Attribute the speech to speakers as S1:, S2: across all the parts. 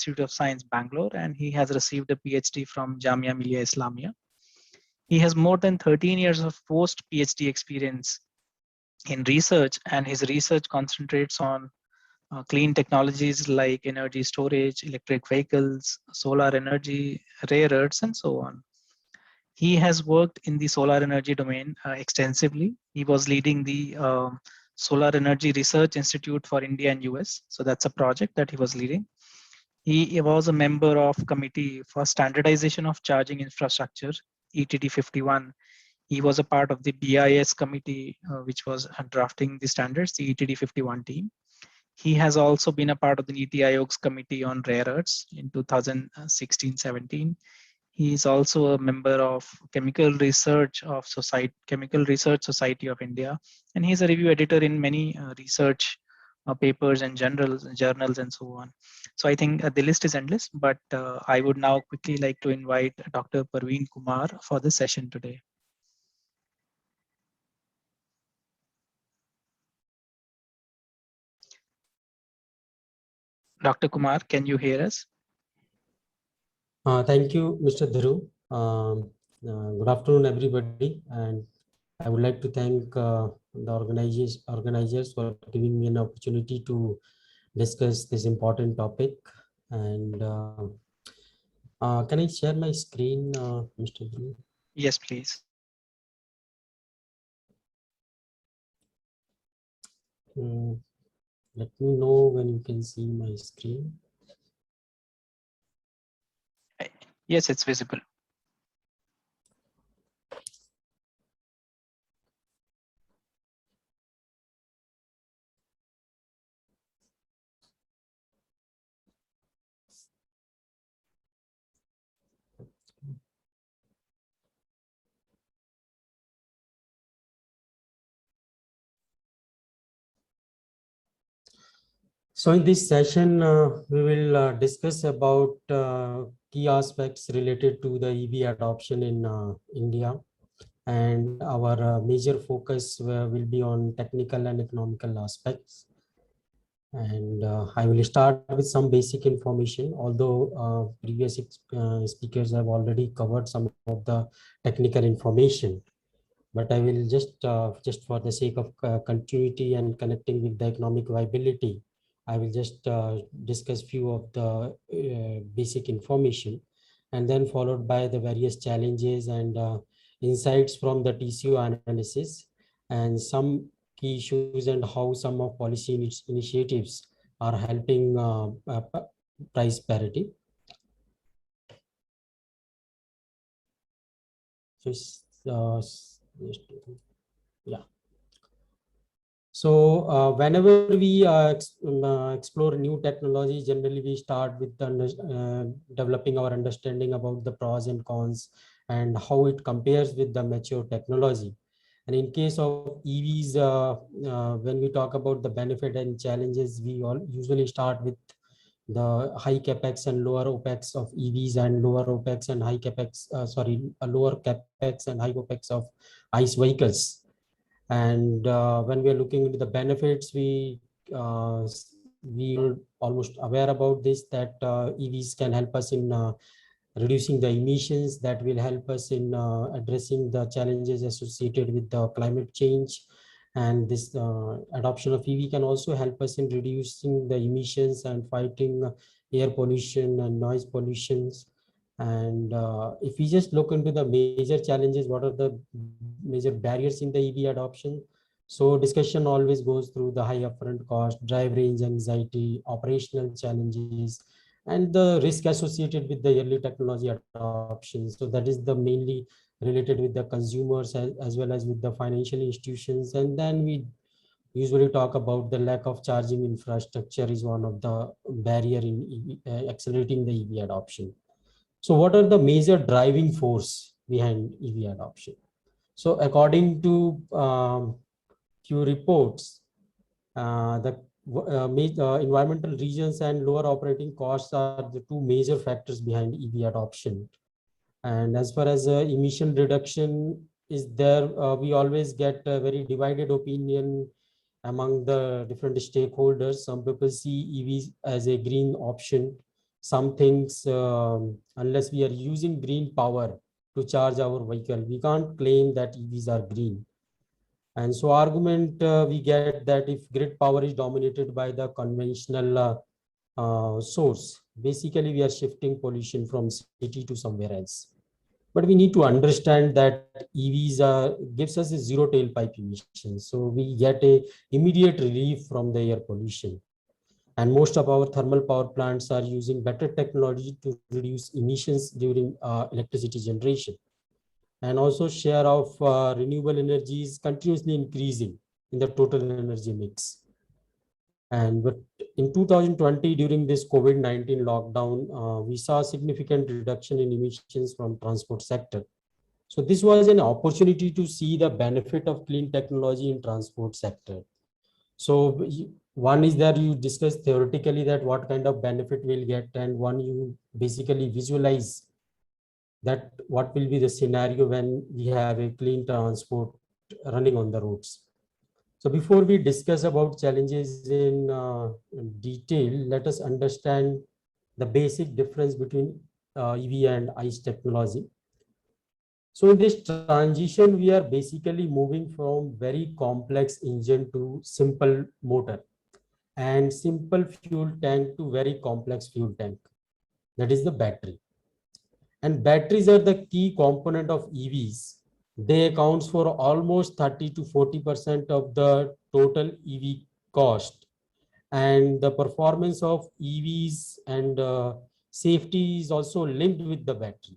S1: Institute of Science, Bangalore, and he has received a PhD from Jamia Millia Islamia. He has more than 13 years of post-PhD experience in research, and his research concentrates on clean technologies like energy storage, electric vehicles, solar energy, rare earths, and so on. He has worked in the solar energy domain extensively. He was leading the Solar Energy Research Institute for India and US. So that's a project that he was leading. He was a member of Committee for Standardization of Charging Infrastructure, ETD 51. He was a part of the BIS committee, which was drafting the standards, the ETD 51 team. He has also been a part of the NITI Aayog's Committee on Rare Earths in 2016-17. He is also a member of Chemical Research Society of India, and he's a review editor in many research papers and journals and so on. So I think the list is endless, but I would now quickly like to invite Dr. Parveen Kumar for the session today. Dr. Kumar, can you hear us?
S2: Thank you, Mr. Dhruv. Good afternoon, everybody. And I would like to thank the organizers for giving me an opportunity to discuss this important topic. And can I share my screen, Mr. Dhruv?
S1: Yes, please.
S2: Let me know when you can see my screen.
S1: Yes, it's visible.
S2: So in this session, we will discuss about key aspects related to the EV adoption in India. And our major focus will be on technical and economical aspects. And I will start with some basic information, although previous speakers have already covered some of the technical information. But I will just for the sake of continuity and connecting with the economic viability, I will just discuss few of the basic information, and then followed by the various challenges and insights from the TCO analysis and some key issues and how some of policy initiatives are helping price parity. So, yeah. So whenever we explore new technology, generally we start with developing our understanding about the pros and cons and how it compares with the mature technology. And in case of EVs, when we talk about the benefit and challenges, we all usually start with the high capex and lower opex of EVs and lower opex and high capex, lower capex and high opex of ICE vehicles. And when we are looking into the benefits, we are almost aware about this, that EVs can help us in reducing the emissions, that will help us in addressing the challenges associated with the climate change. And this adoption of EV can also help us in reducing the emissions and fighting air pollution and noise pollutions. And if we just look into the major challenges, what are the major barriers in the EV adoption? So discussion always goes through the high upfront cost, drive range anxiety, operational challenges, and the risk associated with the early technology adoption. So that is the mainly related with the consumers as well as with the financial institutions. And then we usually talk about the lack of charging infrastructure is one of the barrier in accelerating the EV adoption. So what are the major driving force behind EV adoption? So according to few reports, the environmental regions and lower operating costs are the two major factors behind EV adoption. And as far as emission reduction is there, we always get a very divided opinion among the different stakeholders. Some people see EVs as a green option. some things, unless we are using green power to charge our vehicle, we can't claim that EVs are green. And so argument we get that if grid power is dominated by the conventional source, basically we are shifting pollution from city to somewhere else. But we need to understand that EVs gives us a zero tailpipe emission. So we get a immediate relief from the air pollution. And most of our thermal power plants are using better technology to reduce emissions during electricity generation. And also share of renewable energy is continuously increasing in the total energy mix. And but in 2020, during this COVID-19 lockdown, we saw a significant reduction in emissions from transport sector. So this was an opportunity to see the benefit of clean technology in transport sector. So one is that you discuss theoretically that what kind of benefit we'll get, and one you basically visualize that what will be the scenario when we have a clean transport running on the roads. So before we discuss about challenges in detail, let us understand the basic difference between EV and ICE technology. So in this transition, we are basically moving from very complex engine to simple motor and simple fuel tank to very complex fuel tank. That is the battery. And batteries are the key component of EVs. They accounts for almost 30 to 40% of the total EV cost. And the performance of EVs and safety is also linked with the battery.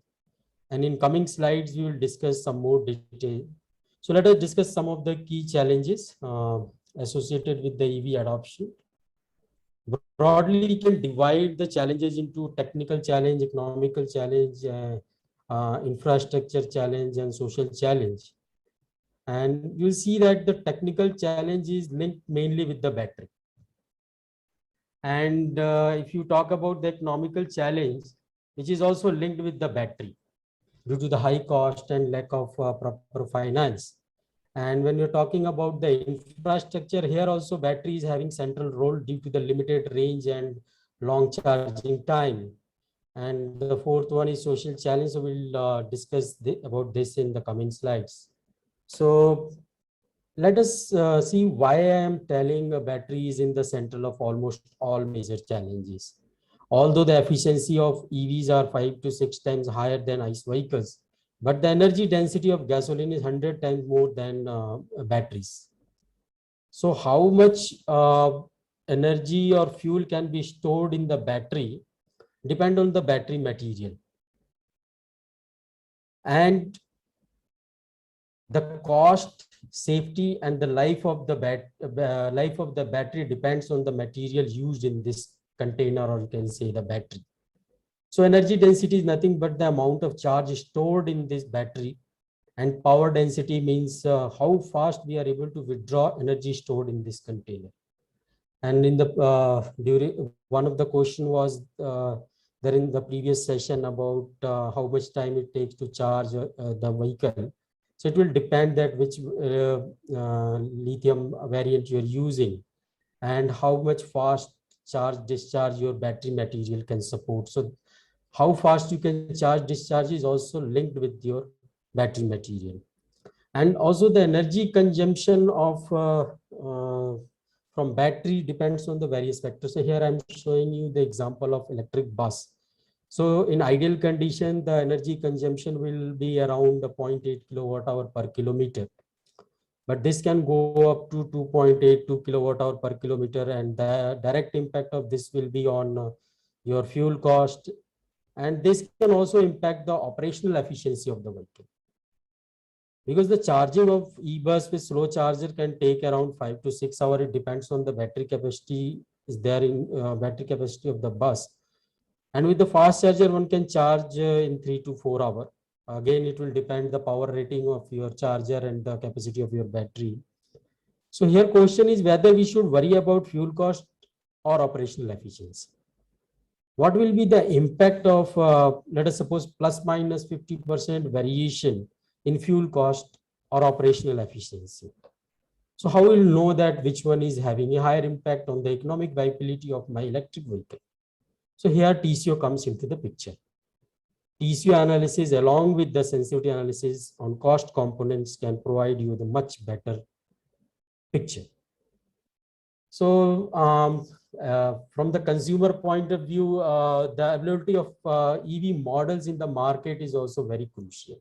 S2: And in coming slides, we will discuss some more detail. So let us discuss some of the key challenges associated with the EV adoption. Broadly, we can divide the challenges into technical challenge, economical challenge, infrastructure challenge, and social challenge. And you'll see that the technical challenge is linked mainly with the battery. And if you talk about the economical challenge, which is also linked with the battery due to the high cost and lack of proper finance. And when you're talking about the infrastructure, here also battery is having central role due to the limited range and long charging time. And the fourth one is social challenge. So we'll discuss about this in the coming slides. So let us see why I am telling a battery is in the center of almost all major challenges. Although the efficiency of EVs are 5 to 6 times higher than ICE vehicles, but the energy density of gasoline is 100 times more than batteries. So how much energy or fuel can be stored in the battery depend on the battery material. And the cost, safety, and the life of the battery depends on the material used in this container, or you can say the battery. So energy density is nothing but the amount of charge stored in this battery, and power density means how fast we are able to withdraw energy stored in this container. And in the during one of the question was there in the previous session about how much time it takes to charge the vehicle. So it will depend that which lithium variant you're using and how much fast charge discharge your battery material can support. So how fast you can charge discharge is also linked with your battery material. And also the energy consumption of from battery depends on the various factors. So here I'm showing you the example of electric bus. So in ideal condition, the energy consumption will be around 0.8 kilowatt hour per kilometer. But this can go up to 2.82 kilowatt hour per kilometer, and the direct impact of this will be on your fuel cost. And this can also impact the operational efficiency of the vehicle. Because the charging of e-bus with slow charger can take around 5 to 6 hours. It depends on the battery capacity is there in battery capacity of the bus. And with the fast charger, one can charge in 3 to 4 hours. Again, it will depend the power rating of your charger and the capacity of your battery. So here question is whether we should worry about fuel cost or operational efficiency. What will be the impact of, let us suppose, plus minus 50% variation in fuel cost or operational efficiency? So how will know that which one is having a higher impact on the economic viability of my electric vehicle? So here TCO comes into the picture. TCO analysis along with the sensitivity analysis on cost components can provide you the much better picture. So from the consumer point of view, the availability of EV models in the market is also very crucial.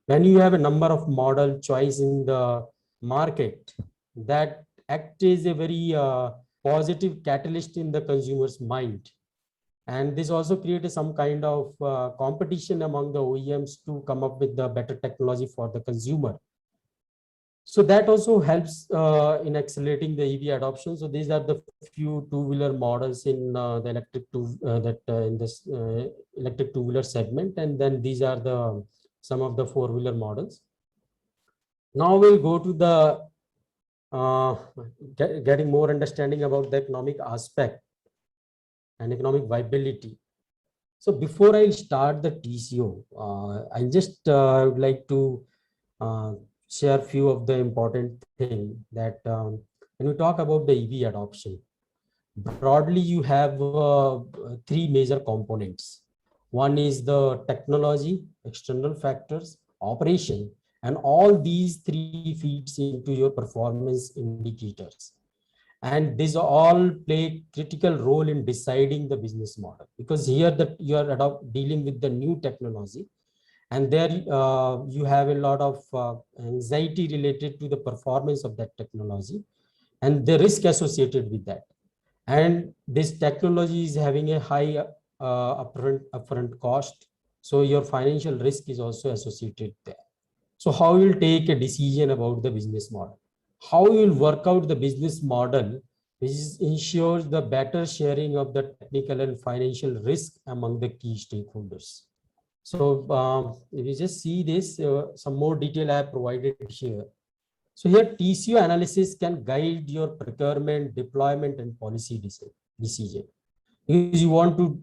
S2: When you have a number of model choice in the market, that act is a very positive catalyst in the consumer's mind. And this also creates some kind of competition among the OEMs to come up with the better technology for the consumer. So that also helps in accelerating the EV adoption. So these are the few two-wheeler models in the electric two-wheeler segment, and then these are the some of the four-wheeler models. Now we'll go to the getting more understanding about the economic aspect and economic viability. So before I start the TCO, I just would like to share a few of the important things that when we talk about the EV adoption, broadly you have three major components. One is the technology, external factors, operation, and all these three feeds into your performance indicators. And these all play critical role in deciding the business model, because here that you are dealing with the new technology, and there you have a lot of anxiety related to the performance of that technology and the risk associated with that. And this technology is having a high upfront cost, so your financial risk is also associated there. So how you will take a decision about the business model? How you will work out the business model which ensures the better sharing of the technical and financial risk among the key stakeholders. So if you just see this, some more detail I have provided here. So here TCO analysis can guide your procurement, deployment, and policy decision. Because you want to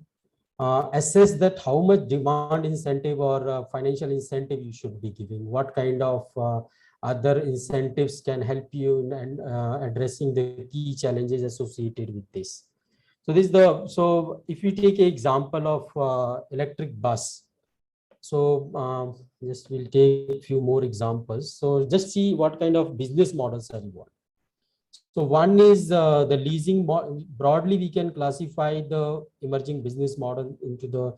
S2: assess that how much demand incentive or financial incentive you should be giving, what kind of other incentives can help you in addressing the key challenges associated with this. So if you take an example of electric bus, so just we'll take a few more examples. So just see what kind of business models are involved. So one is the leasing. Broadly, we can classify the emerging business model into the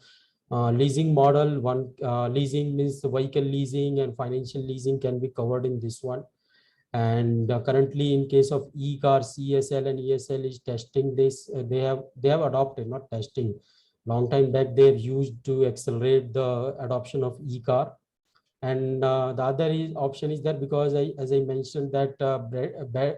S2: leasing model. One leasing means the vehicle leasing, and financial leasing can be covered in this one. And currently, in case of e-car, CSL and ESL is testing this. They have adopted, not testing. Long time back, they've used to accelerate the adoption of e-car. And the other option is that because as I mentioned that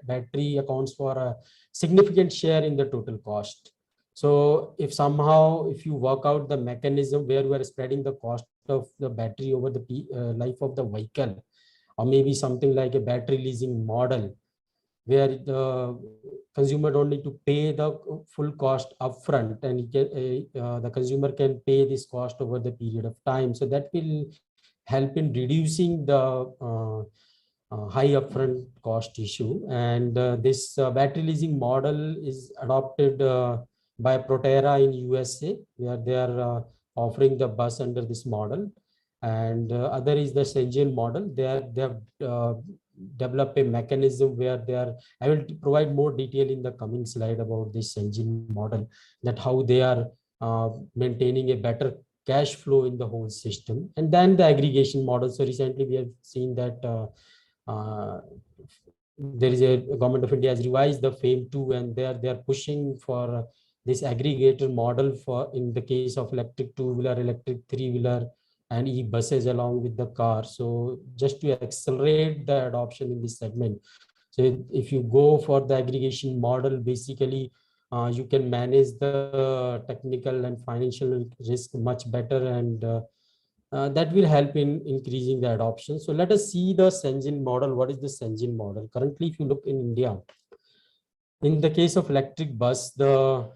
S2: battery accounts for a significant share in the total cost. So if somehow, if you work out the mechanism where we are spreading the cost of the battery over the life of the vehicle, or maybe something like a battery leasing model, where the consumer don't need to pay the full cost upfront, and the consumer can pay this cost over the period of time. So that will help in reducing the high upfront cost issue. And this battery leasing model is adopted by Proterra in USA, where they are offering the bus under this model. And other is the Shenzhen model. They have developed a mechanism where I will provide more detail in the coming slide about this Shenzhen model, that how they are maintaining a better cash flow in the whole system. And then the aggregation model. So recently we have seen that there is a Government of India has revised the FAME 2, and they are pushing for this aggregator model for in the case of electric two-wheeler, electric three-wheeler, and e-buses along with the car. So just to accelerate the adoption in this segment. So if you go for the aggregation model, basically you can manage the technical and financial risk much better, and that will help in increasing the adoption. So let us see the Shenzhen model. What is the Shenzhen model? Currently, if you look in India, in the case of electric bus, the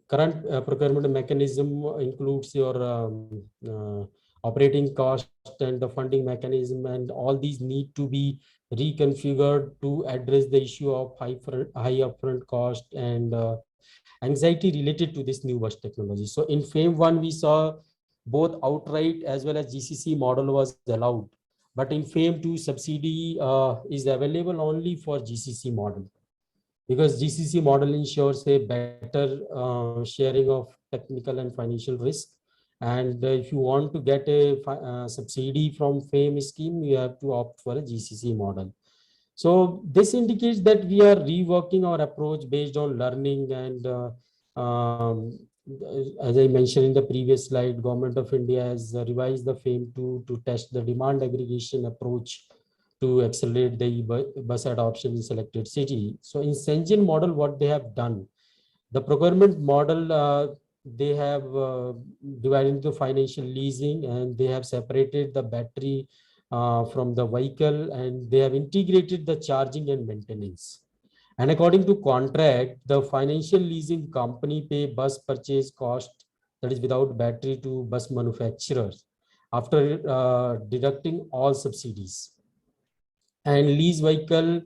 S2: current procurement mechanism includes your operating cost and the funding mechanism, and all these need to be reconfigured to address the issue of high upfront cost and anxiety related to this new bus technology. So in FAME 1, we saw both outright as well as GCC model was allowed. But in FAME 2, subsidy is available only for GCC model, because GCC model ensures a better sharing of technical and financial risk. And if you want to get a subsidy from FAME scheme, you have to opt for a GCC model. So this indicates that we are reworking our approach based on learning. And as I mentioned in the previous slide, Government of India has revised the FAME 2 to test the demand aggregation approach to accelerate the bus adoption in selected city. So in Shenzhen model, what they have done, the procurement model, they have divided into financial leasing, and they have separated the battery from the vehicle, and they have integrated the charging and maintenance. And according to contract, the financial leasing company pay bus purchase cost, that is without battery, to bus manufacturers after deducting all subsidies, and lease vehicle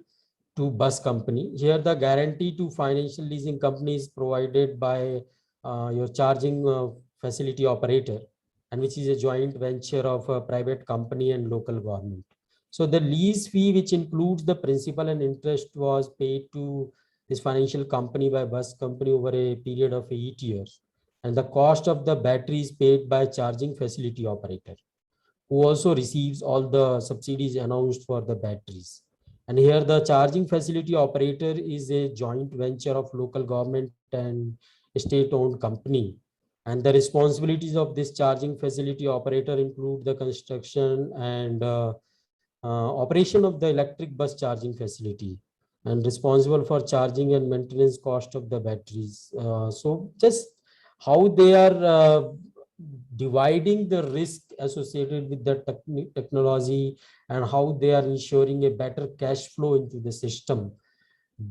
S2: to bus company. Here the guarantee to financial leasing company is provided by your charging facility operator, and which is a joint venture of a private company and local government. So the lease fee, which includes the principal and interest, was paid to this financial company by bus company over a period of 8 years. And the cost of the battery is paid by charging facility operator, who also receives all the subsidies announced for the batteries. And here the charging facility operator is a joint venture of local government and state-owned company. And the responsibilities of this charging facility operator include the construction and operation of the electric bus charging facility, and responsible for charging and maintenance cost of the batteries. So just how they are dividing the risk associated with the technology, and how they are ensuring a better cash flow into the system,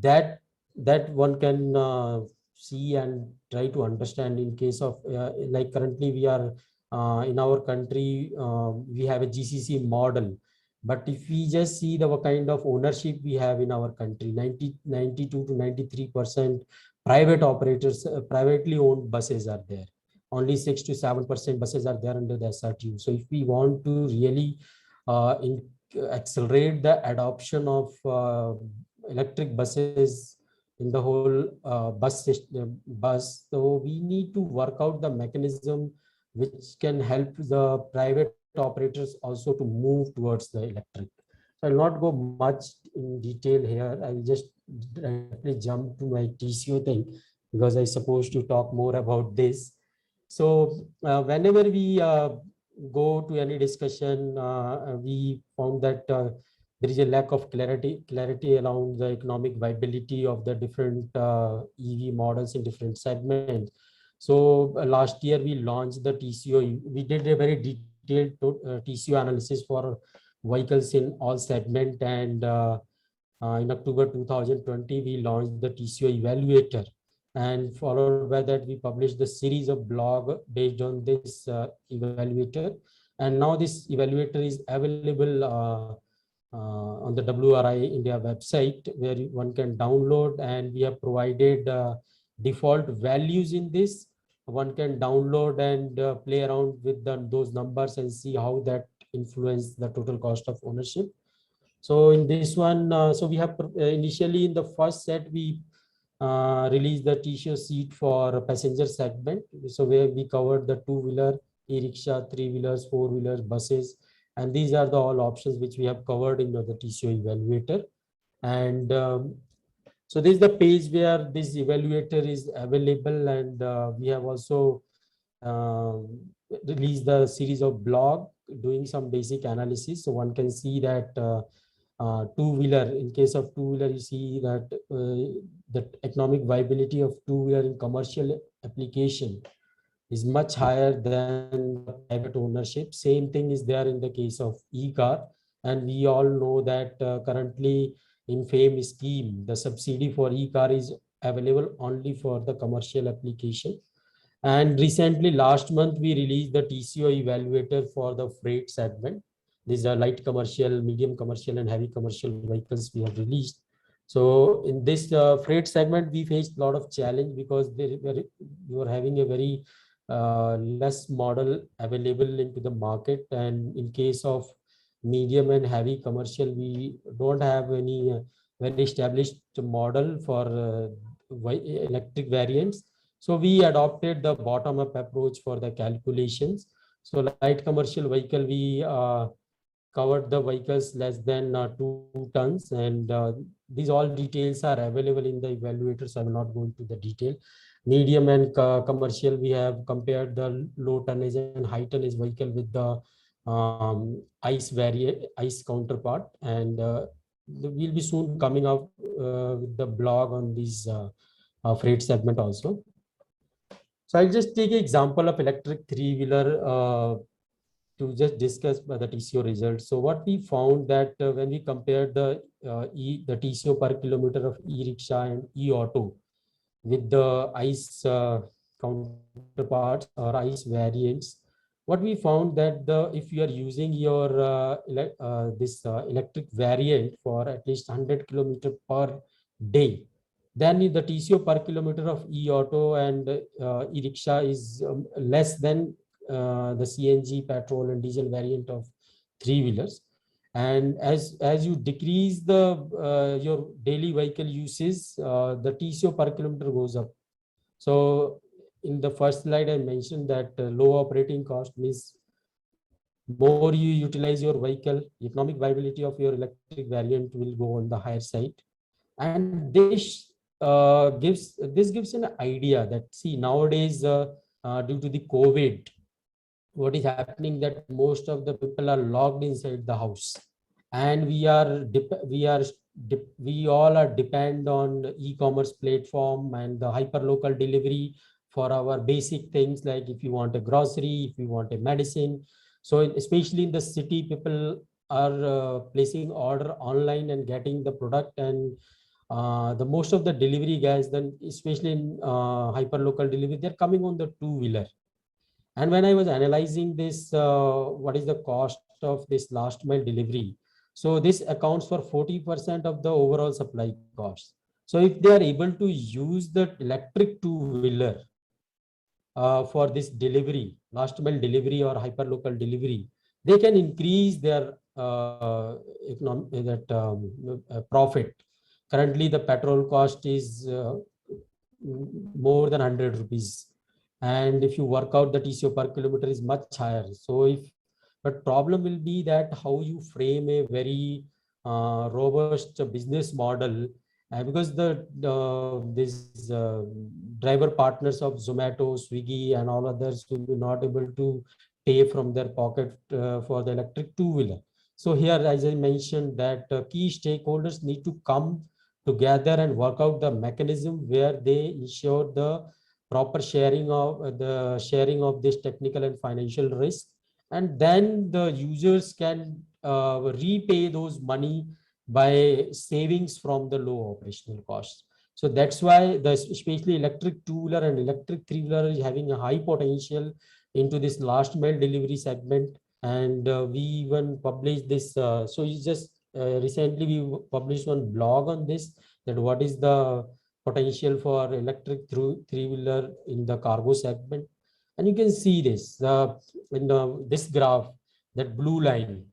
S2: that one can see and try to understand. In case of like currently we are in our country, we have a GCC model. But if we just see the kind of ownership we have in our country, 92 to 93% private operators, privately owned buses are there. Only 6 to 7% buses are there under the SRTU. So if we want to really accelerate the adoption of electric buses in the whole bus system, so we need to work out the mechanism which can help the private operators also to move towards the electric. So I'll not go much in detail here. I'll just directly jump to my TCO thing, because I'm supposed to talk more about this. So whenever we go to any discussion, we found that there is a lack of clarity around the economic viability of the different EV models in different segments. So last year we launched the TCO. We did a very detailed TCO analysis for vehicles in all segments, and in October 2020 we launched the TCO evaluator, and followed by that we published the series of blog based on this evaluator. And now this evaluator is available on the WRI India website, where one can download, and we have provided default values in this. One can download and play around with those numbers and see how that influence the total cost of ownership. So in this one, so we have initially in the first set we released the TCO seat for passenger segment. So where we covered the two-wheeler, e-rickshaw, three-wheelers, four-wheelers, buses, and these are the all options which we have covered in the TCO evaluator. And so this is the page where this evaluator is available, and we have also released the series of blog doing some basic analysis. So one can see that two-wheeler, in case of two-wheeler, you see that the economic viability of two-wheeler in commercial application is much higher than private ownership. Same thing is there in the case of e-car. And we all know that currently in FAME scheme, the subsidy for e-car is available only for the commercial application. And recently, last month, we released the TCO evaluator for the freight segment. These are light commercial, medium commercial, and heavy commercial vehicles we have released. So in this freight segment, we faced a lot of challenge because we were having a very less model available into the market. And in case of medium and heavy commercial, we don't have any very established model for electric variants. So we adopted the bottom-up approach for the calculations. So light commercial vehicle, we covered the vehicles less than 2 tons, and these all details are available in the evaluators. I will not go into the detail. Medium and commercial, we have compared the low tonnage and high tonnage vehicle with the ICE counterpart, and we'll be soon coming up with the blog on these freight segment also. So I'll just take an example of electric three-wheeler to just discuss the TCO results. So what we found that when we compared the TCO per kilometer of e-rickshaw and e-auto with the ICE counterparts or ICE variants, what we found that if you are using your electric variant for at least 100 kilometer per day, then the TCO per kilometer of e-auto and e-rickshaw is less than the CNG, petrol, and diesel variant of three-wheelers. And as you decrease the your daily vehicle uses, the TCO per kilometer goes up. So in the first slide, I mentioned that low operating cost means more you utilize your vehicle, economic viability of your electric variant will go on the higher side. And this gives an idea that, see, nowadays due to the COVID, what is happening that most of the people are locked inside the house, and we all are depend on e-commerce platform and the hyper local delivery for our basic things, like if you want a grocery, if you want a medicine. So especially in the city, people are placing order online and getting the product, and the most of the delivery guys, then especially in hyper local delivery, they're coming on the two-wheeler. And when I was analyzing this, what is the cost of this last mile delivery? So this accounts for 40% of the overall supply cost. So if they are able to use the electric two-wheeler for this delivery, last mile delivery or hyper local delivery, they can increase their profit. Currently, the petrol cost is more than 100 rupees. And if you work out, the TCO per kilometer is much higher. So but problem will be that how you frame a very robust business model, because these driver partners of Zomato, Swiggy, and all others will be not able to pay from their pocket for the electric two-wheeler. So here, as I mentioned, that key stakeholders need to come together and work out the mechanism where they ensure the proper sharing of this technical and financial risk, and then the users can repay those money by savings from the low operational costs. So that's why especially electric two-wheeler and electric three-wheeler is having a high potential into this last mile delivery segment. And we even published this. So it's just recently we published one blog on this, that what is the potential for electric three-wheeler in the cargo segment. And you can see this in this graph, that blue line.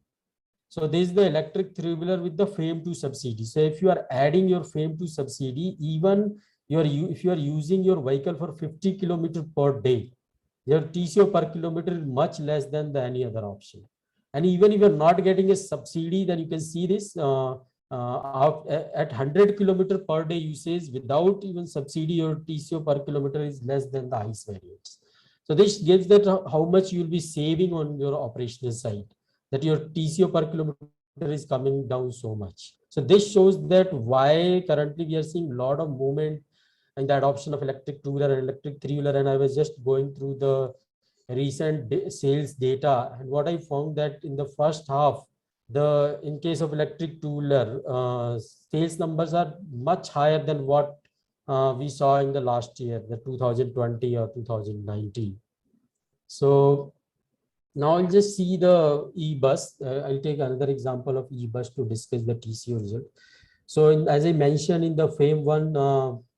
S2: So this is the electric three-wheeler with the FAME 2 subsidy. So if you are adding your FAME 2 subsidy, even if you are using your vehicle for 50 kilometers per day, your TCO per kilometer is much less than any other option. And even if you're not getting a subsidy, then you can see this at 100 kilometer per day usage without even subsidy, your TCO per kilometer is less than the ICE variants. So this gives that how much you will be saving on your operational side, that your TCO per kilometer is coming down so much. So this shows that why currently we are seeing a lot of movement in the adoption of electric two-wheeler and electric three-wheeler. And I was just going through the recent sales data, and what I found that in the first half, in case of electric two-wheeler, sales numbers are much higher than what we saw in the last year, the 2020 or 2019. So now I'll just see the e-bus. I'll take another example of e-bus to discuss the TCO result. So as I mentioned in the FAME 1,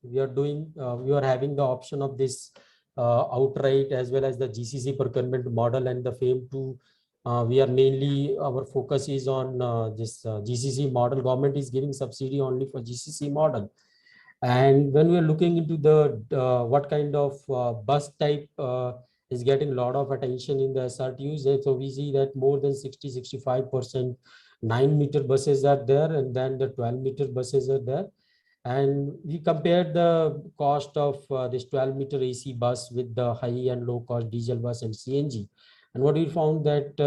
S2: we are having the option of this outright as well as the GCC procurement model, and the FAME 2. We are mainly, our focus is on this GCC model. Government is giving subsidy only for GCC model. And when we are looking into the what kind of bus type is getting a lot of attention in the SRTUs, so we see that more than 65% 9-meter buses are there, and then the 12-meter buses are there. And we compared the cost of this 12-meter AC bus with the high and low cost diesel bus and CNG. And what we found that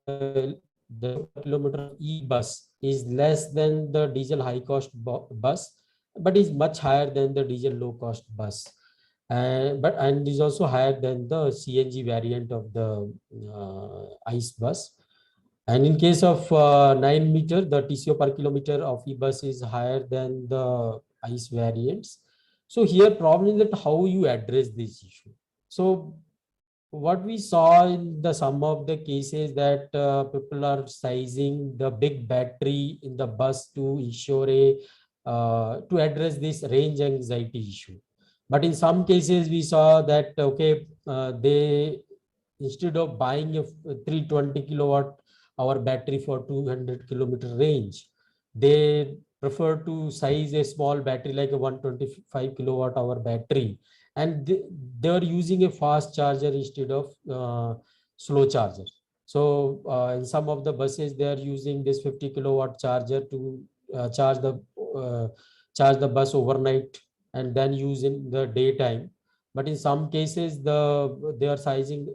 S2: the kilometer e-bus is less than the diesel high cost bus, but is much higher than the diesel low cost bus. And is also higher than the CNG variant of the ICE bus. And in case of 9-meter, the TCO per kilometer of e-bus is higher than the ICE variants. So here problem is that how you address this issue. So what we saw in the some of the cases that people are sizing the big battery in the bus to ensure a to address this range anxiety issue. But in some cases we saw that okay, they, instead of buying a 320 kilowatt hour battery for 200-kilometer range, they prefer to size a small battery like a 125 kilowatt hour battery, and they are using a fast charger instead of slow charger. So in some of the buses they are using this 50 kilowatt charger to charge the bus overnight and then use in the daytime. But in some cases they are sizing,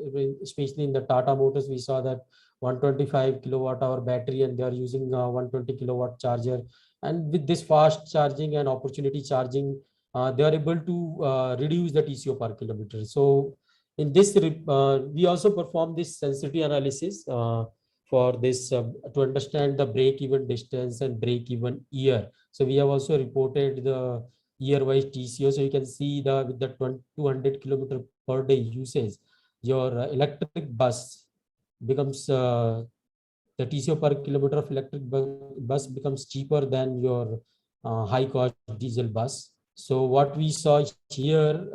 S2: especially in the Tata Motors, we saw that 125 kilowatt hour battery and they are using 120 kilowatt charger. And with this fast charging and opportunity charging, they are able to reduce the TCO per kilometer. So in this, we also perform this sensitivity analysis for this to understand the break-even distance and break-even year. So we have also reported the year-wise TCO. So you can see with the 200 kilometer per day usage, your electric bus becomes the TCO per kilometer of electric bus becomes cheaper than your high-cost diesel bus. So what we saw here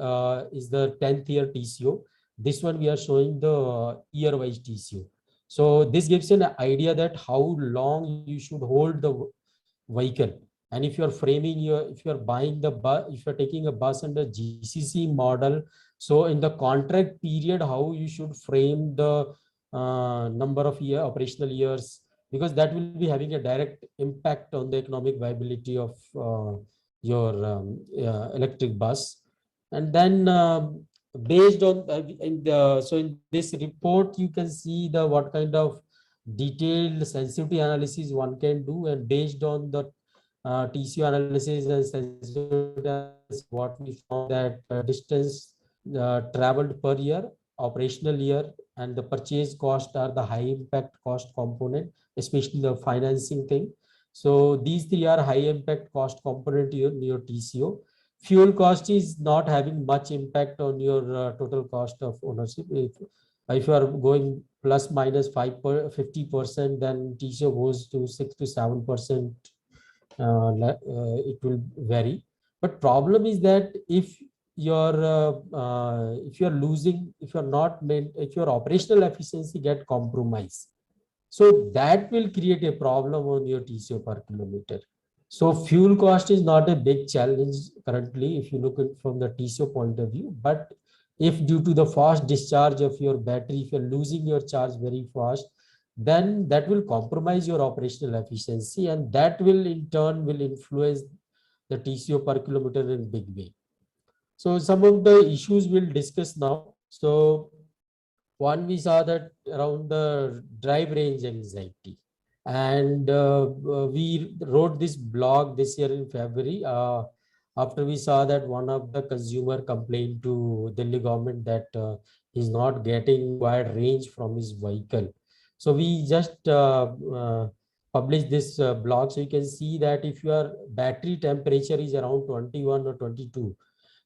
S2: is the 10th year TCO. This one we are showing the year-wise TCO. So this gives an idea that how long you should hold the vehicle. And if you're if you're buying the bus, if you're taking a bus under GCC model, so in the contract period, how you should frame the number of operational years, because that will be having a direct impact on the economic viability of your electric bus. And then based on so in this report you can see the what kind of detailed sensitivity analysis one can do, and based on the TCO analysis and sensitivity analysis, what we found that distance traveled per year, operational year, and the purchase cost are the high impact cost component, especially the financing thing. So these three are high impact cost component in your TCO. Fuel cost is not having much impact on your total cost of ownership. If you are going plus minus 50%, then TCO goes to 6 to 7%. It will vary. But problem is that if you're losing, if your operational efficiency get compromised, so that will create a problem on your TCO per kilometer. So fuel cost is not a big challenge currently if you look at from the TCO point of view. But if due to the fast discharge of your battery, if you're losing your charge very fast, then that will compromise your operational efficiency, and that will in turn will influence the TCO per kilometer in big way. So some of the issues we'll discuss now. So one, we saw that around the drive range anxiety, and we wrote this blog this year in February after we saw that one of the consumer complained to Delhi government that he's not getting wide range from his vehicle. So we just published this blog. So you can see that if your battery temperature is around 21 or 22,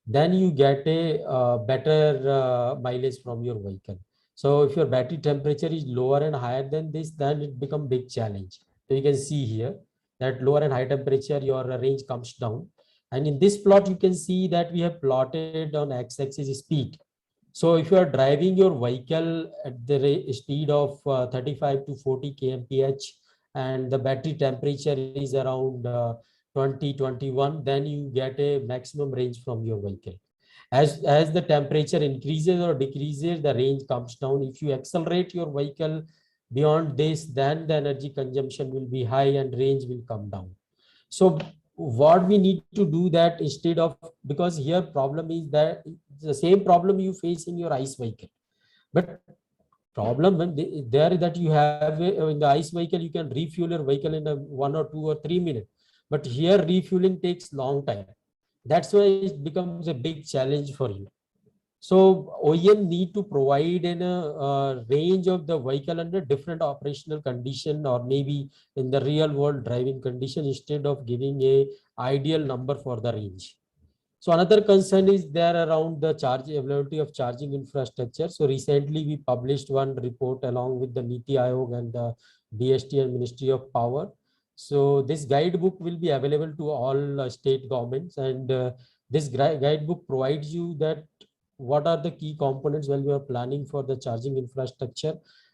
S2: then you get a better mileage from your vehicle. So if your battery temperature is lower and higher than this, then it becomes big challenge. So you can see here. that lower and high temperature, your range comes down. And in this plot, you can see that we have plotted on x-axis speed. So if you are driving your vehicle at the speed of 35 to 40 kmph, and the battery temperature is around 20-21, then you get a maximum range from your vehicle. As the temperature increases or decreases, the range comes down. If you accelerate your vehicle beyond this, then the energy consumption will be high and range will come down. So what we need to do that instead of, because here problem is that the same problem you face in your ICE vehicle, but problem there that you have in the ICE vehicle, you can refuel your vehicle in 1 or 2 or 3 minutes, but here refueling takes long time. That's why it becomes a big challenge for you. So OEM need to provide in a range of the vehicle under different operational condition, or maybe in the real world driving condition, instead of giving a ideal number for the range. So another concern is there around the availability of charging infrastructure. So recently we published one report along with the NITI Aayog and the DST and Ministry of Power. So this guidebook will be available to all state governments, and this guidebook provides you that what are the key components when we are planning for the charging infrastructure,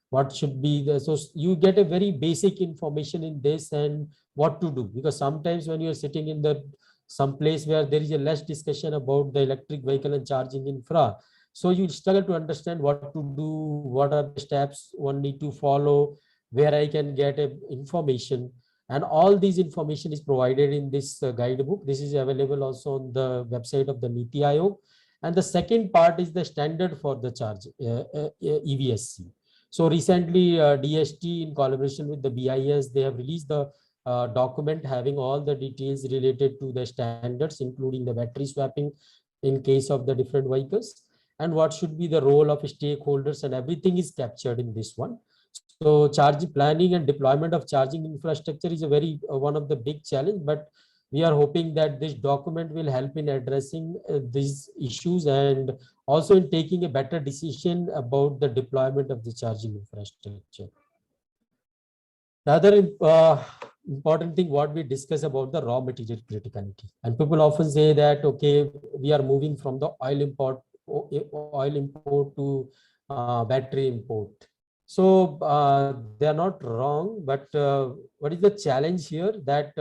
S2: what should be the, so you get a very basic information in this and what to do, because sometimes when you're sitting in the some place where there is a less discussion about the electric vehicle and charging infra, so you struggle to understand what to do, what are the steps one need to follow, where I can get a information. And all these information is provided in this guidebook. This is available also on the website of the NITI Aayog. And the second part is the standard for the charge, EVSC. So recently DST in collaboration with the BIS, they have released the document having all the details related to the standards, including the battery swapping in case of the different vehicles, and what should be the role of stakeholders, and everything is captured in this one. So charging planning and deployment of charging infrastructure is a very one of the big challenge, but we are hoping that this document will help in addressing these issues and also in taking a better decision about the deployment of the charging infrastructure. The other important thing what we discuss about the raw material criticality, and people often say that okay, we are moving from the oil import to battery import. So they are not wrong, but what is the challenge here? That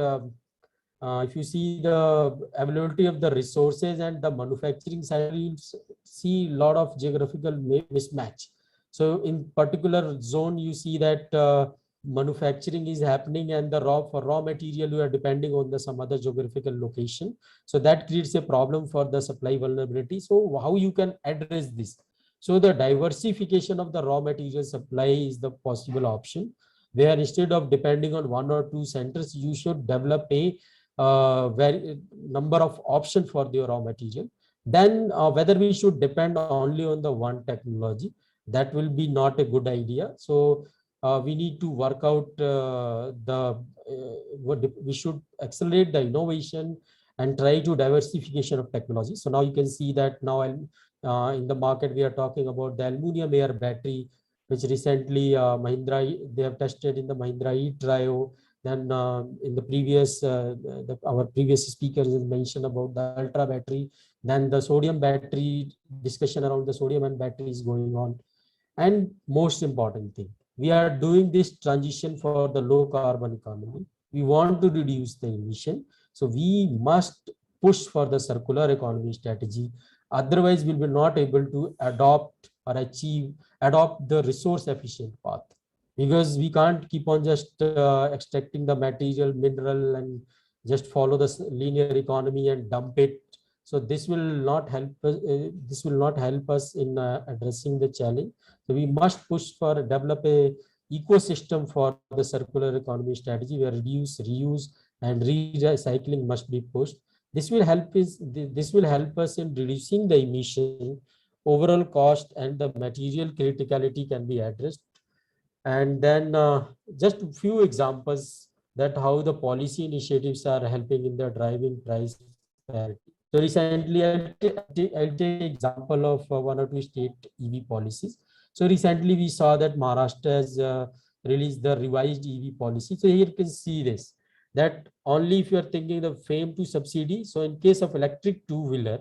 S2: if you see the availability of the resources and the manufacturing side, you see a lot of geographical mismatch. So in particular zone, you see that manufacturing is happening, and the raw material you are depending on some other geographical location. So that creates a problem for the supply vulnerability. So how you can address this? So the diversification of the raw material supply is the possible option, where instead of depending on 1 or 2 centers, you should develop a very number of options for the raw material. Then whether we should depend only on the one technology, that will be not a good idea. So we need to work out we should accelerate the innovation and try to diversification of technology. So now you can see that now in the market we are talking about the aluminum air battery, which recently Mahindra, they have tested in the Mahindra e-Trio. Then in the previous our previous speakers mentioned about the ultra battery. Then the sodium battery, discussion around the sodium and battery is going on. And most important thing, we are doing this transition for the low carbon economy. We want to reduce the emission, so we must push for the circular economy strategy. Otherwise we will not able to adopt or adopt the resource efficient path, because we can't keep on just extracting the material mineral and just follow the linear economy and dump it. So this will not help us. This will not help us in addressing the challenge. So we must push for develop a ecosystem for the circular economy strategy, where reuse, and recycling must be pushed. This will help us in reducing the emission, overall cost, and the material criticality can be addressed. And then just a few examples that how the policy initiatives are helping in the driving price parity. So recently, I'll take example of 1 or 2 state EV policies. So recently we saw that Maharashtra has released the revised EV policy. So here you can see this, that only if you are thinking the FAME to subsidy. So in case of electric two-wheeler,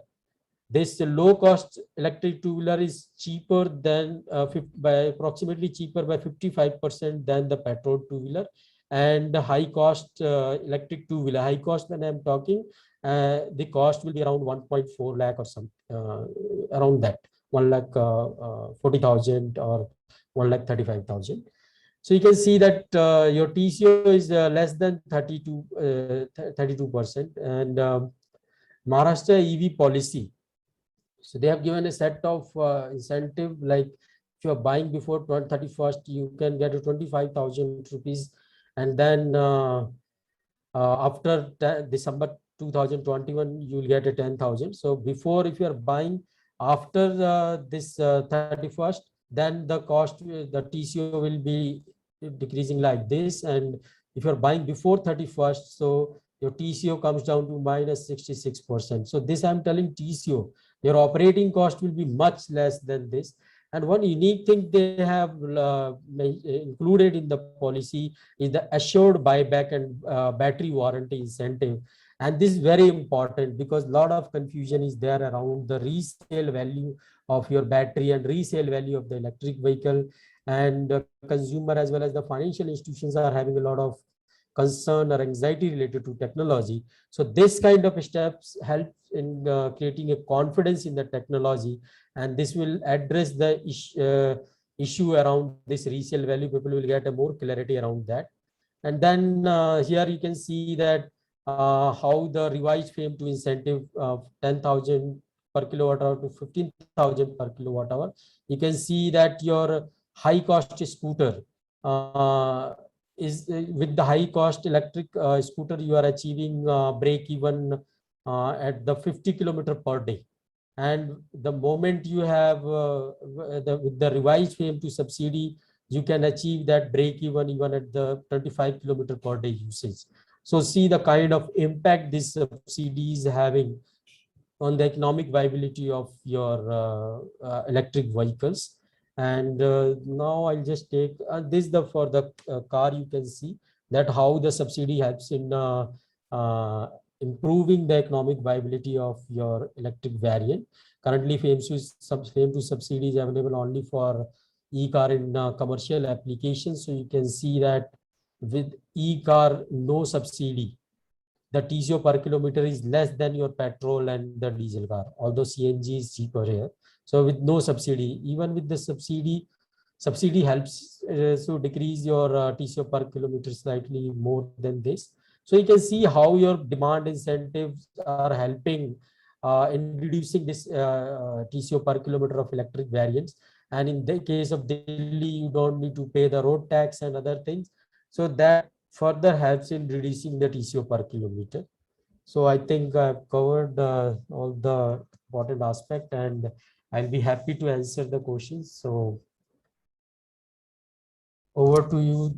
S2: this low cost electric two-wheeler is cheaper than by approximately cheaper by 55% than the petrol two-wheeler, and the high cost electric two-wheeler, high cost when I'm talking, the cost will be around 1.4 lakh or some around that, 1 lakh 40,000 or 1 lakh 35,000. So you can see that your TCO is less than 32%. And Maharashtra EV policy, so they have given a set of incentive, like if you are buying before 31st, you can get a 25,000 rupees, and then after December 2021, you will get a 10,000. So before, if you are buying after this 31st, then the cost, the TCO will be decreasing like this. And if you're buying before 31st, so your TCO comes down to minus 66%. So this I'm telling TCO, your operating cost will be much less than this. And one unique thing they have included in the policy is the assured buyback and battery warranty incentive. And this is very important because a lot of confusion is there around the resale value of your battery and resale value of the electric vehicle. And the consumer as well as the financial institutions are having a lot of concern or anxiety related to technology. So this kind of steps help in creating a confidence in the technology, and this will address the issue around this resale value. People will get a more clarity around that. And then here you can see that how the revised FAME to incentive of 10,000 per kilowatt hour to 15,000 per kilowatt hour. You can see that your high cost scooter is with the high cost electric scooter, you are achieving break even at the 50 kilometer per day. And the moment you have with the revised FAME to subsidy, you can achieve that break even at the 25 kilometer per day usage. So see the kind of impact this subsidy is having on the economic viability of your electric vehicles. And now I'll just take this for the car. You can see that how the subsidy helps in improving the economic viability of your electric variant. Currently, FAME to subsidy is available only for e-car in commercial applications. So you can see that with e-car, no subsidy, the TCO per kilometer is less than your petrol and the diesel car, although CNG is cheaper here. So with no subsidy, even with the subsidy helps to decrease your TCO per kilometer slightly more than this. So you can see how your demand incentives are helping in reducing this TCO per kilometer of electric variants. And in the case of Delhi, you don't need to pay the road tax and other things. So that further helps in reducing the TCO per kilometer. So I think I've covered all the important aspect, and I'll be happy to answer the questions. So over to you,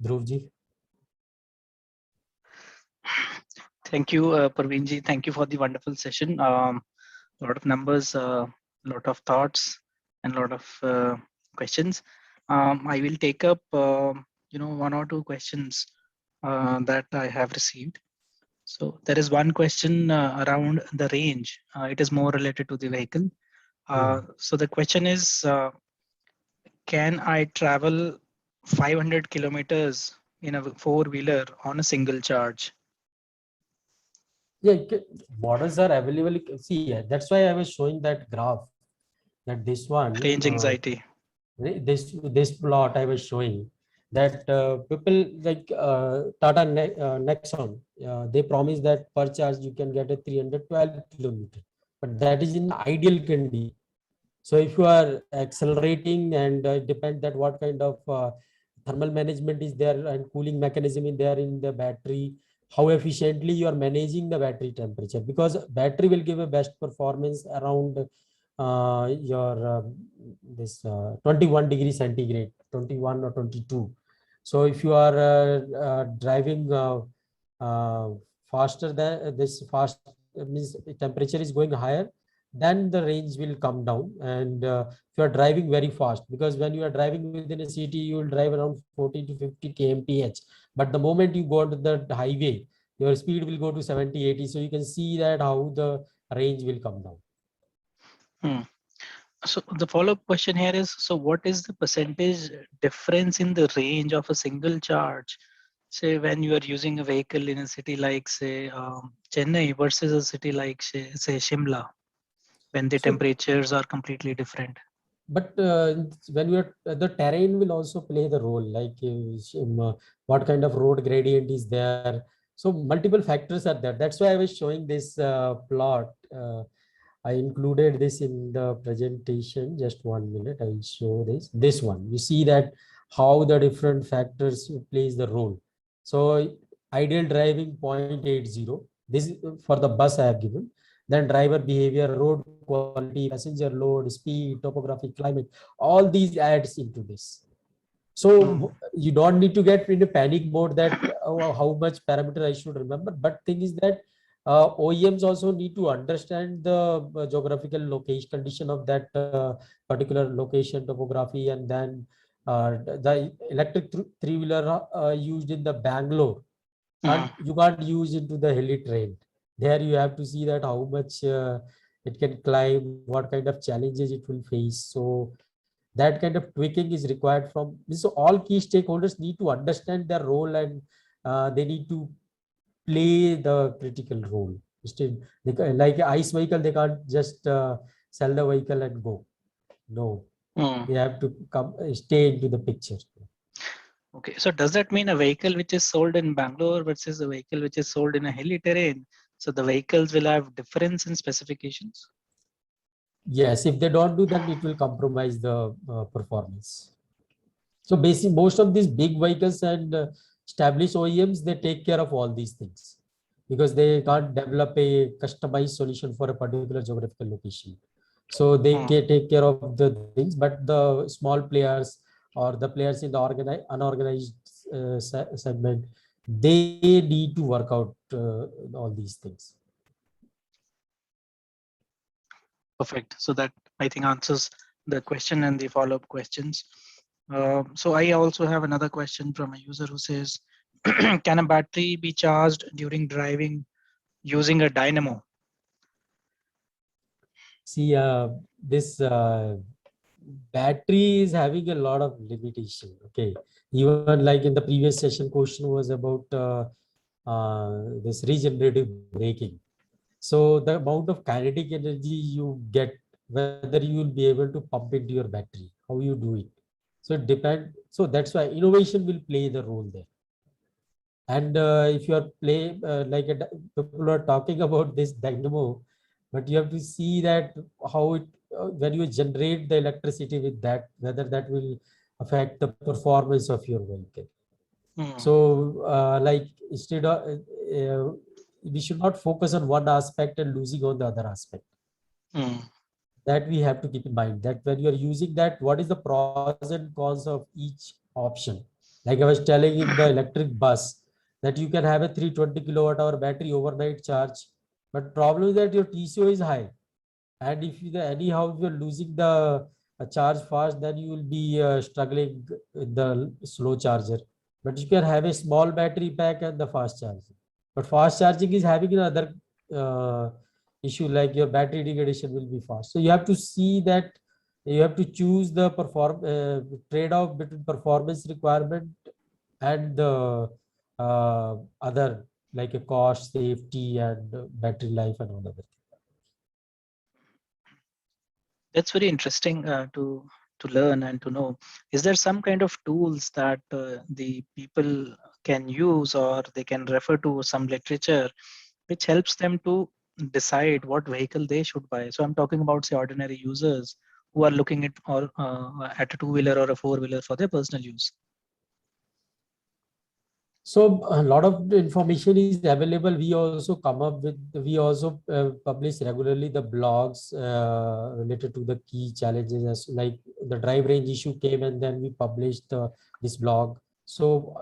S2: Dhruvji.
S1: Thank you, Parveenji. Thank you for the wonderful session. A lot of numbers, a lot of thoughts, and a lot of questions. I will take up, one or two questions that I have received. So there is one question around the range. It is more related to the vehicle. So the question is, can I travel 500 kilometers in a four-wheeler on a single charge?
S2: Yeah, models are available. See, that's why I was showing that graph, that this one.
S1: Range anxiety.
S2: This plot I was showing, that people like Tata Nexon, they promise that per charge you can get a 312 kilometer, but that is in ideal condition. So if you are accelerating, and it depends that what kind of thermal management is there and cooling mechanism is there in the battery, how efficiently you are managing the battery temperature, because battery will give a best performance around your this 21 degree centigrade, 21 or 22. So if you are driving faster than this, fast means temperature is going higher, then the range will come down. And if you are driving very fast, because when you are driving within a city, you will drive around 40 to 50 kmph. But the moment you go to the highway, your speed will go to 70, 80. So you can see that how the range will come down.
S1: So the follow-up question here is, so what is the percentage difference in the range of a single charge, say when you are using a vehicle in a city like say Chennai versus a city like say Shimla, when the
S2: So,
S1: temperatures are completely different?
S2: but when you are, the terrain will also play the role, like what kind of road gradient is there. So multiple factors are there. That's why I was showing this plot. I included this in the presentation. Just 1 minute, I will show this. This one, you see that how the different factors plays the role. So ideal driving 0.80. This is for the bus I have given. Then driver behavior, road quality, passenger load, speed, topography, climate, all these adds into this. So you don't need to get into panic mode that how much parameter I should remember. But thing is that OEMs also need to understand the geographical location condition of that particular location, topography, and then the electric three-wheeler used in the Bangalore. You can't use into the hilly terrain. There you have to see that how much it can climb, what kind of challenges it will face. So that kind of tweaking is required from. So all key stakeholders need to understand their role, and they need to play the critical role. Still, like ICE vehicle, they can't just sell the vehicle and go. No, they have to come stay into the picture.
S1: Okay, so does that mean a vehicle which is sold in Bangalore versus a vehicle which is sold in a hilly terrain, so the vehicles will have difference in specifications?
S2: Yes, if they don't do that, it will compromise the performance. So basically, most of these big vehicles and established OEMs, they take care of all these things because they can't develop a customized solution for a particular geographical location. So they can take care of the things, but the small players or the players in the unorganized segment, they need to work out all these things.
S1: Perfect. So that I think answers the question and the follow-up questions. So I also have another question from a user who says, can a battery be charged during driving using a dynamo?
S2: See, this battery is having a lot of limitation. Okay, even like in the previous session, question was about this regenerative braking. So the amount of kinetic energy you get, whether you will be able to pump into your battery, how you do it. So it depends. So that's why innovation will play the role there. And if you are people are talking about this dynamo, but you have to see that how it when you generate the electricity with that, whether that will affect the performance of your vehicle. So like instead of we should not focus on one aspect and losing on the other aspect. That we have to keep in mind, that when you are using that, what is the pros and cons of each option. Like I was telling in the electric bus, that you can have a 320 kilowatt hour battery overnight charge, but problem is that your TCO is high, and if you anyhow you're losing the charge fast, then you will be struggling with the slow charger. But you can have a small battery pack and the fast charging. But fast charging is having another issue, like your battery degradation will be fast. So you have to see that you have to choose the trade-off between performance requirement and the other, like a cost, safety, and battery life and all other things.
S1: That's very interesting to learn and to know. Is there some kind of tools that the people can use, or they can refer to some literature which helps them to decide what vehicle they should buy? So I'm talking about, say, ordinary users who are looking at at a two-wheeler or a four-wheeler for their personal use.
S2: So a lot of the information is available. We also publish regularly the blogs related to the key challenges, as like the drive range issue came, and then we published this blog. So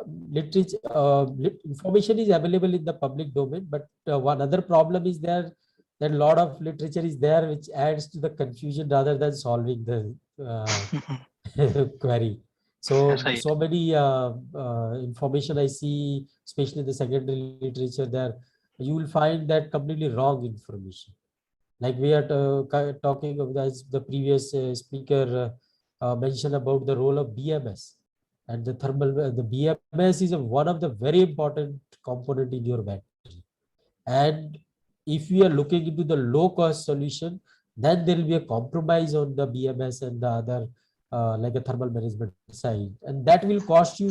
S2: information is available in the public domain, but one other problem is there. that a lot of literature is there which adds to the confusion rather than solving the query. So
S1: Right.
S2: so many information I see, especially the secondary literature there, you will find that completely wrong information. Like we are talking of, as the previous speaker mentioned about the role of BMS and the thermal. The BMS is one of the very important component in your battery. And if we are looking into the low cost solution, then there will be a compromise on the BMS and the other like a thermal management side, and that will cost you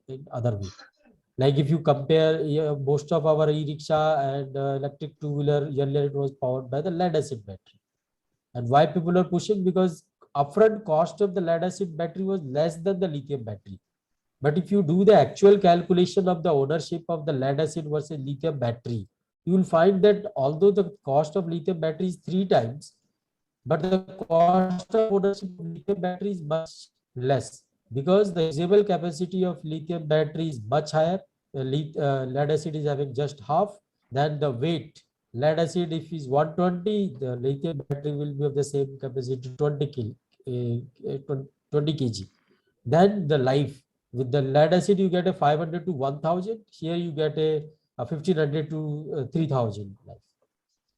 S2: in other way. Like if you compare most of our e-rickshaw and electric two-wheeler, earlier it was powered by the lead acid battery. And why people are pushing? Because upfront cost of the lead acid battery was less than the lithium battery. But if you do the actual calculation of the ownership of the lead acid versus lithium battery, you will find that although the cost of lithium battery is 3 times, but the cost of ownership of lithium battery is much less, because the usable capacity of lithium battery is much higher. Lead acid is having just half than the weight. Lead acid, if is 120, the lithium battery will be of the same capacity, 20 kg. Then the life, with the lead acid you get a 500 to 1000, here you get a 1500 to 3000 life.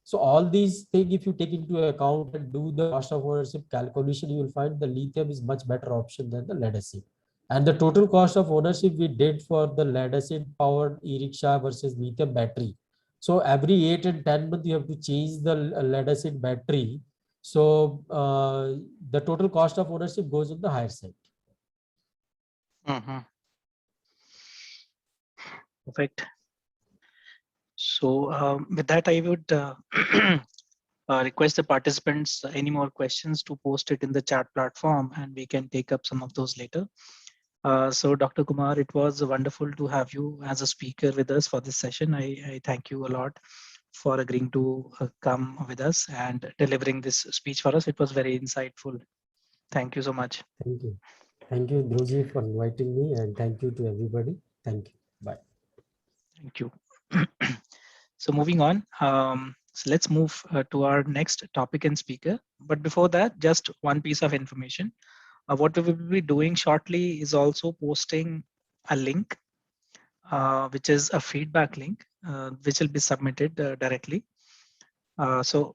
S2: So all these things, if you take into account and do the cost of ownership calculation, you will find the lithium is much better option than the lead acid. And the total cost of ownership we did for the lead acid powered e-rickshaw versus lithium battery. So every 8 and 10 months you have to change the lead acid battery. So the total cost of ownership goes on the higher side.
S1: Perfect. So with that, I would request the participants any more questions to post it in the chat platform, and we can take up some of those later. So Dr. Kumar, it was wonderful to have you as a speaker with us for this session. I thank you a lot for agreeing to come with us and delivering this speech for us. It was very insightful. Thank you so much.
S2: Thank you. Thank you, Dhruji, for inviting me, and thank you to everybody. Thank you. Bye.
S1: Thank you. So moving on, so let's move to our next topic and speaker. But before that, just one piece of information. What we will be doing shortly is also posting a link, which is a feedback link, which will be submitted directly. So